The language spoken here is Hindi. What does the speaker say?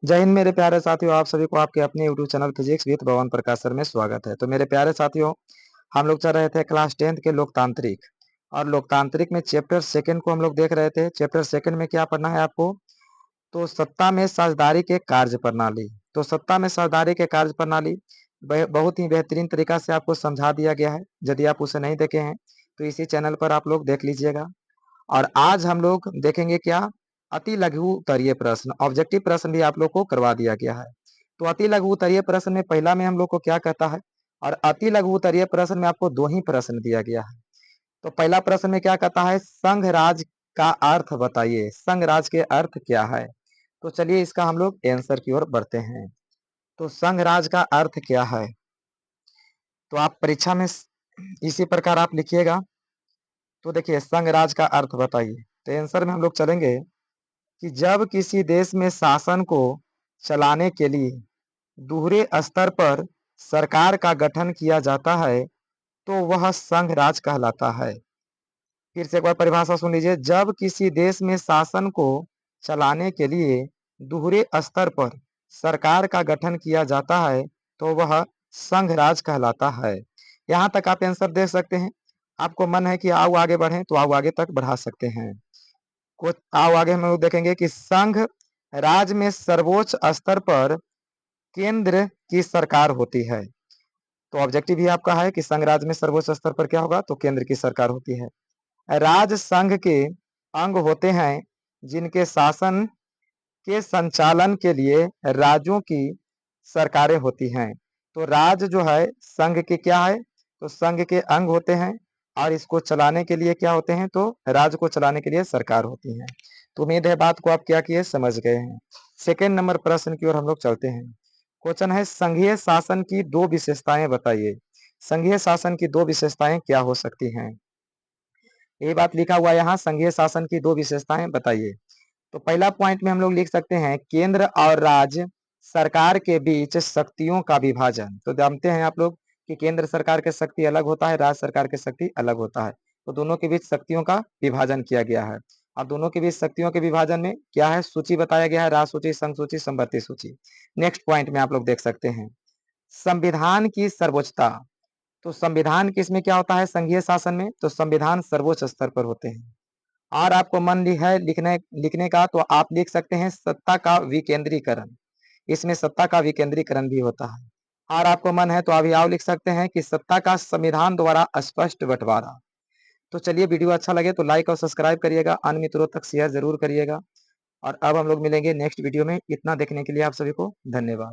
जय हिंद मेरे प्यारे साथियों, आप सभी को आपके अपने यूट्यूब चैनल फिजिक्स विद भवन प्रकाश सर में स्वागत है। तो मेरे प्यारे साथियों, हम लोग चल रहे थे क्लास 10th के लोकतांत्रिक, और लोकतांत्रिक में चैप्टर सेकंड को हम लोग देख रहे थे। चैप्टर सेकंड में क्या पढ़ना है आपको? तो सत्ता में साझेदारी के कार्य प्रणाली। तो सत्ता में साझेदारी के कार्य प्रणाली बहुत ही बेहतरीन तरीका से आपको समझा दिया गया है। यदि आप उसे नहीं देखे हैं तो इसी चैनल पर आप लोग देख लीजिएगा। और आज हम लोग देखेंगे क्या? अति लघु उत्तरीय प्रश्न, ऑब्जेक्टिव प्रश्न भी आप लोग को करवा दिया गया है। तो अति लघु उत्तरीय प्रश्न में पहला में हम लोग को क्या कहता है, और अति लघु उत्तरीय प्रश्न में आपको दो ही प्रश्न दिया गया है। तो पहला प्रश्न में क्या कहता है, संघ राज का अर्थ बताइए। संघ राज के अर्थ क्या है? तो चलिए इसका हम लोग आंसर की ओर बढ़ते हैं। तो संघ राज का अर्थ क्या है? तो आप परीक्षा में इसी प्रकार आप लिखिएगा। तो देखिए, संघ राज का अर्थ बताइए। तो आंसर में हम लोग चलेंगे कि जब किसी देश में शासन को चलाने के लिए दोहरे स्तर पर सरकार का गठन किया जाता है तो वह संघ राज कहलाता है। फिर से एक बार परिभाषा सुन लीजिए। जब किसी देश में शासन को चलाने के लिए दोहरे स्तर पर सरकार का गठन किया जाता है तो वह संघ राज कहलाता है। यहाँ तक आप आंसर दे सकते हैं। आपको मन है कि आओ आगे बढ़ें तो आओ आगे तक बढ़ा सकते हैं। कुछ आओ आगे हम लोग देखेंगे कि संघ राज में सर्वोच्च स्तर पर केंद्र की सरकार होती है। तो ऑब्जेक्टिव भी आपका है कि संघ राज में सर्वोच्च स्तर पर क्या होगा, तो केंद्र की सरकार होती है। राज संघ के अंग होते हैं जिनके शासन के संचालन के लिए राज्यों की सरकारें होती हैं। तो राज जो है संघ के क्या है, तो संघ के अंग होते हैं, और इसको चलाने के लिए क्या होते हैं, तो राज्य को चलाने के लिए सरकार होती है। तो उम्मीद है बात को आप क्या किए, समझ गए हैं। सेकेंड नंबर प्रश्न की ओर हम लोग चलते हैं। क्वेश्चन है, संघीय शासन की दो विशेषताएं बताइए। संघीय शासन की दो विशेषताएं क्या हो सकती हैं? ये बात लिखा हुआ है यहाँ, संघीय शासन की दो विशेषताएं बताइए। तो पहला पॉइंट में हम लोग लिख सकते हैं, केंद्र और राज्य सरकार के बीच शक्तियों का विभाजन। तो जानते हैं आप लोग कि केंद्र सरकार के शक्ति अलग होता है, राज्य सरकार के शक्ति अलग होता है। तो दोनों के बीच शक्तियों का विभाजन किया गया है। अब दोनों के बीच शक्तियों के विभाजन में क्या है, सूची बताया गया है, राज सूची, संघ सूची, संवर्ती सूची। नेक्स्ट पॉइंट में आप लोग देख सकते हैं, संविधान की सर्वोच्चता। तो संविधान किसमें क्या होता है, संघीय शासन में? तो संविधान सर्वोच्च स्तर पर होते हैं। और आपको मन है लिखने लिखने का, तो आप लिख सकते हैं सत्ता का विकेंद्रीकरण। इसमें सत्ता का विकेंद्रीकरण भी होता है। और आपको मन है तो अभी आओ लिख सकते हैं कि सत्ता का संविधान द्वारा स्पष्ट बंटवारा। तो चलिए, वीडियो अच्छा लगे तो लाइक और सब्सक्राइब करिएगा, अन्य मित्रों तक शेयर जरूर करिएगा। और अब हम लोग मिलेंगे नेक्स्ट वीडियो में। इतना देखने के लिए आप सभी को धन्यवाद।